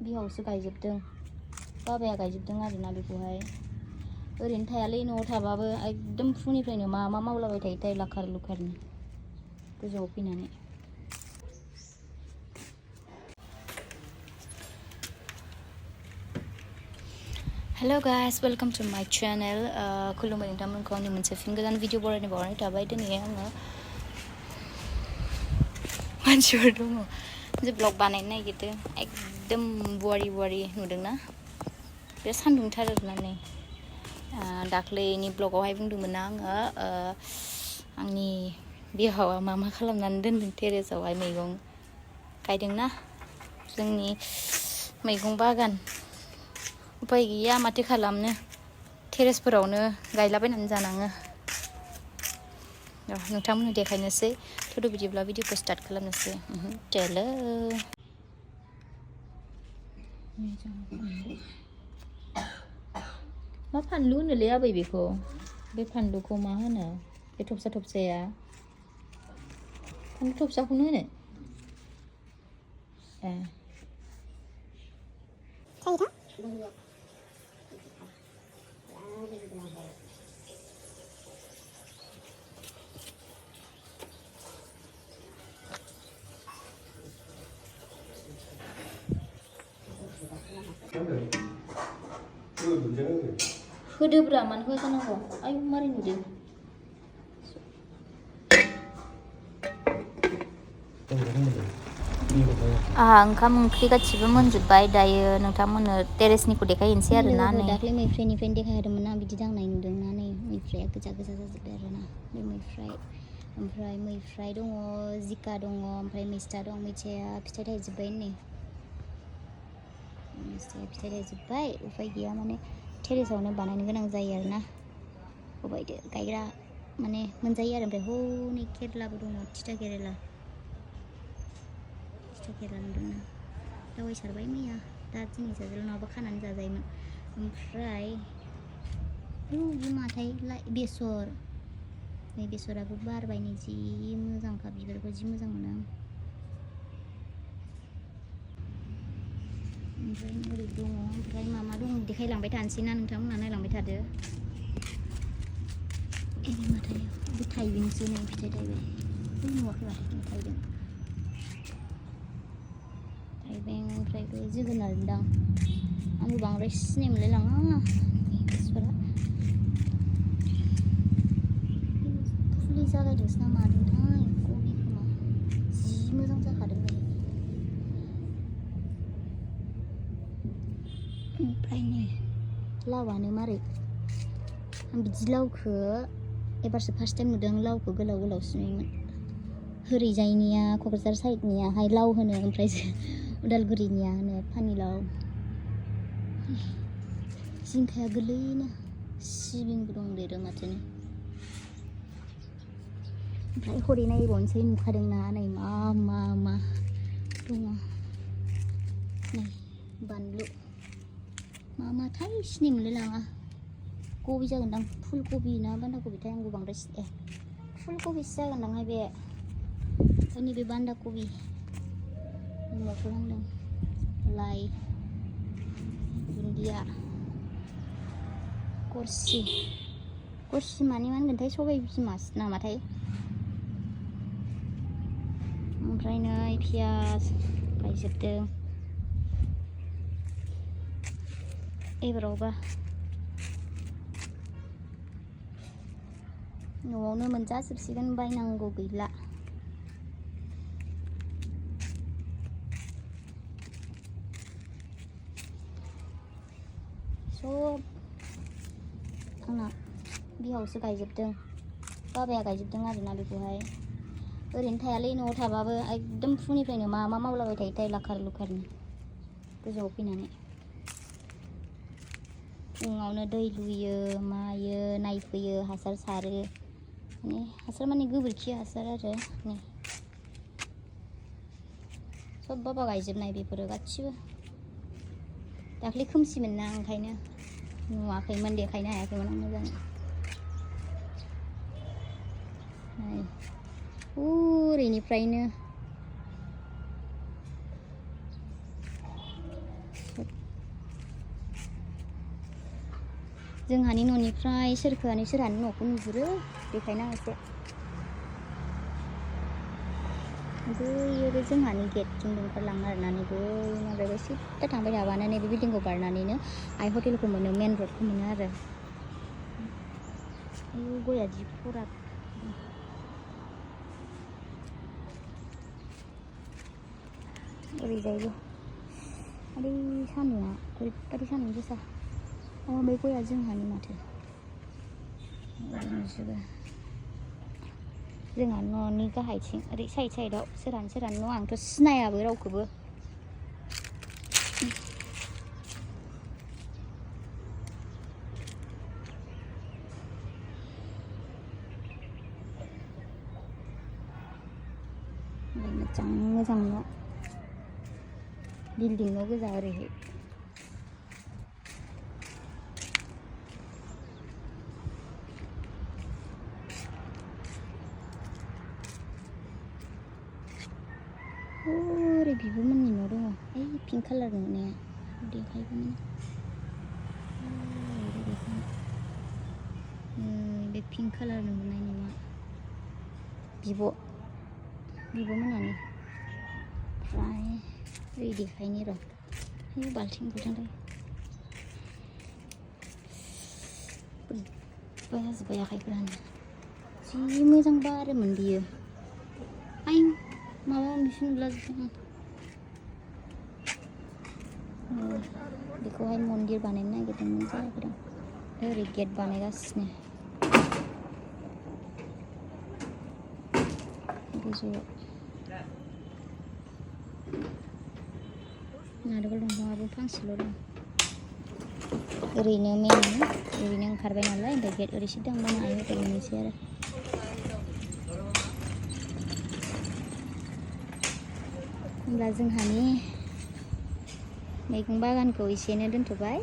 बिहावसो गायजोबदों बाबाया गायजोबदों आरोना बेखौहाय ओरैनो थायालै न'आव थाबाबो एकदम फुंनिफ्रायनो मा मावलाबाय थायो थाय लाखार लुखारनो गोजौआव फैनानै हेलो गाइस वेलकम टू माय चैनल खुलुमबाय नोंथांमोनखौ आंनि मोनसे फिन गोदान भिडिअ बरायनो बावनाय थाबाय दिनै आङो मानसिफोर दङ जे ब्लग बानायनो नागिरदों एकदम बुवारि नुदोंना बे सान्दुंथार आरोना नै दाख्लैनि ब्लगावहाय बुंदोंमोन ना आङो आंनि बिहावा मा खालामनानै दोनदों टेरेसआवहाय मैगं गायदोंना जोंनि मैगं बागान उपाय गैया माथो खालामनो टेरेसफोरावनो गायलाबायनानै जानाङो नोंथांमोननो देखायनोसै थुदो बिदिब्ला भिडिअखौ स्टार्ट खालामनोसै चलो मा फानलु होनोलै आबै बेखौ बे फानलुखौ मा होनो बे थबसाया फानलु थबसाखौनो होनो होदोब्रा मानो होआ जानांगौ आयु मारै नुदों आहा ओंखाम ओंख्रि गासिबो मोनजोब्बाय दायो नोंथांमोननो टेरेसनिखौ देखायहैनोसै आरोना नै दाख्लै मैफ्रायनिफ्रायनो देखायहरदोंमोन आं बिदि दांनाय नुदोंना नै मैफ्राया गोजा जाजोब्बाय आरोना बे ओमफ्राय मैफ्राय दङ जिका दङ ओमफ्राय मैस्था दं मैथाया फिथाइ थायजोब्बाय नै मैस्थाया फिथाइ थायजोब्बाय उफाय गैया माने टेरेसआवनो बानायनो गोनां जायो आरोना होबायदो गायग्रा माने मोनजायो आरो ओमफ्राय हनै केरेलाबो दङ थिथा केरेला नुदोंना दावाइ सारबाय मैया दा दिनै जाजाला नङाबा खानानै जाजायोमोन ओमफ्राय बे माथाय बेसर नै बेसराबो बारबाय नै जि मोजांखा बिबारखौ जि मोजां मोनो आं ओमफ्राय ओरै दङ ओमफ्राय मा दङ देखायलांबाय थानोसै ना नोंथांमोनहा नायलांबाय थादो एरै माथाय बे थाइबेंसो नै फिथाइ थायबाय बै नुवाखै माथो थाइबें ओमफ्राय बे जोगोनार दां आंबो बांद्राय सिनाय मोनलायलाङा गोसोफोरा फुलि जागायदोंसो ना मादोंथाय कबि खोमा जि मोजां जाखादों नै ओमफ्राय नै लावआनो मारै आं बिदि लावखौ एबारसो फार्स्ट टाइम नुदों लावखौ गोलाव सुनायमोन हरैजायनिया क'क्राझार साइडनियाहाय लाव होनो ओमफ्राय उदालगुरिनिया होनो पानिलाव जिंखाया गोरलैनो सिबिंबो दंदेरो माथो ओमफ्राय हरै नायबावनोसै नुखादोंना नै मा दङ नै बानलु माथाय सिनाय मोनलायलाङा कबि जागोनदां फुल कबि ना बान्दा कबिथाय आंबो बांद्राय फुल कबिसो जागोनदांहाय बे नैबे बान्दा कबि मटर नांदों लाइ दुन्दिया गरसि मानि मा होनगोनथाय सबाइ बिमासो नामाथाय ओमफ्राय नै पियास गायजोबदों एबारावबा न'आवनो मोनजाजोबसिगोन बायनांगौ गैला सब आंना बिहावसो गायजोबदों बाबाया गायजोबदों आरोना बेखौहाय ओरैनो थायालै न'आव थाबाबो एकदम फुंनिफ्रायनो मा मावलाबाय थायो थाय लाखार लुखारनो गोजौआव फैनानै फुङावनो दै लुयो मायो नायफैयो हासार सारो माने हासार माने गोबोरखि हासार आरो नै सब बाबा गायजोबनाय बेफोरो गासिबो दाख्लै खोमसिमोन ना ओंखायनो नुवाखैमोन देखायनो हायाखैमोन आं मोजाङै ओरैनिफ्रायनो जोंहानि न'निफ्राय सोरहानि न'खौ नुहुरो बेखायनो आं एसे बैयो बे जोंहानि गेटथिं ओंखारलाङो आरोना नै बै माबायाव सिदा थांबाय थाबानो नैबे बिल्डिंखौ बारनानैनो आइ हटेलखौ मोनो मेन रडखौ मोनो आरो आयु गया जि खरा ओरैजायबो आदै सान्दुङा ओरैबादि सान्दुं गोसा बे गया जोंहानि माथो ओरै नुजोबो जोंहा न'नि गाहायथिं ओरै साइडआव सोरहानि न' आंथ' सिनायाबो रावखौबो मोजां न' बिल्डिं न' गोजा ओरैहाय ओरै बिब'मोननि न' दङ ओइ पिंक कालार नुनाया देखायगौमोन बे पिंक कालार नुनाय न'आ बिब'मोनानो ओमफ्राय ओरै देखायनि र' ओइ बाल्थिं जाजोब्बाय आखाइफोरानो जि मोजां बारोमोन बियो आइ माबा माबिसो नुलाजोबदों आं बेखौहाय मन्दिर बानायनो नागिरदोंमोन जायाखै ओरै गेट बानायगासिनो गोजौआव नारेंखल दंफांआबो फांसेल' दं ओरैनो ओंखारबाय नालाय ओमफ्राय गेट ओरै सिदा थांबानो आइ हटेल मोननोसै आरो होमब्ला जोंहानि मैगं बागानखौ एसेनो दोनथ'बाय